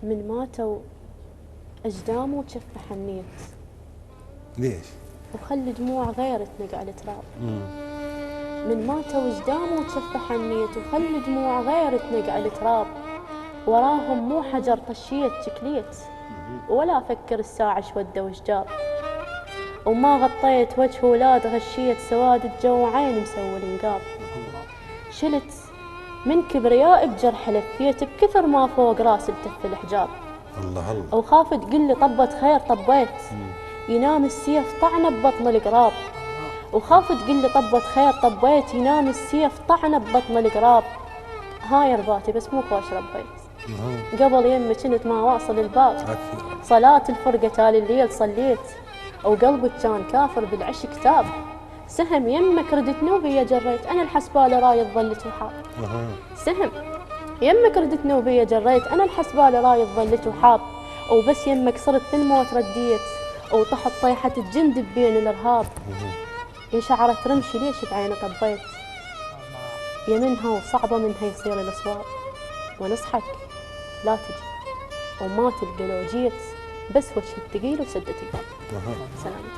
من ماتوا أجدام وجفة حنيت. ليش؟ وخلي دموع غير تنقع التراب. من ماتوا أجدام وجفة حنيت وخلي دموع غير تنقع التراب. وراهم مو حجر طشيت شكليت ولا أفكر الساعة شودة وش وما غطيت وجه ولاد غشيت سواد الجو عين مسول انقاب. شلت من كبرياء بجرح لفيت بكثر ما فوق راس التف الحجاب. الله الله. وخاف تقول لي طبت خير طبيت ينام السيف طعنه ببطن القراب. وخاف تقول لي طبت خير طبيت ينام السيف طعنه ببطن القراب. هاي رباتي بس مو خوش ربيت. قبل يمي كنت ما واصل الباب صلاة الفرقة تالي الليل صليت. وقلبك كان كافر بالعشق تاب. سهم يمك ردتني وهي جريت أنا الحسبالة رايد ظلت وحاب. سهم يمك ردتني وهي جريت أنا الحسبالة رايد ظلت وحاب. وبس يمك صرت في الموت رديت وطحت طيحة الجند بين الإرهاب. يا شعرة رمشي ليش بعيني طبيت يا منها وصعبة منها يصير الأصوات. ونصحك لا تجي وما تلقى لو جيت بس وجهك ثقيل وسدة الباب. سلامتك.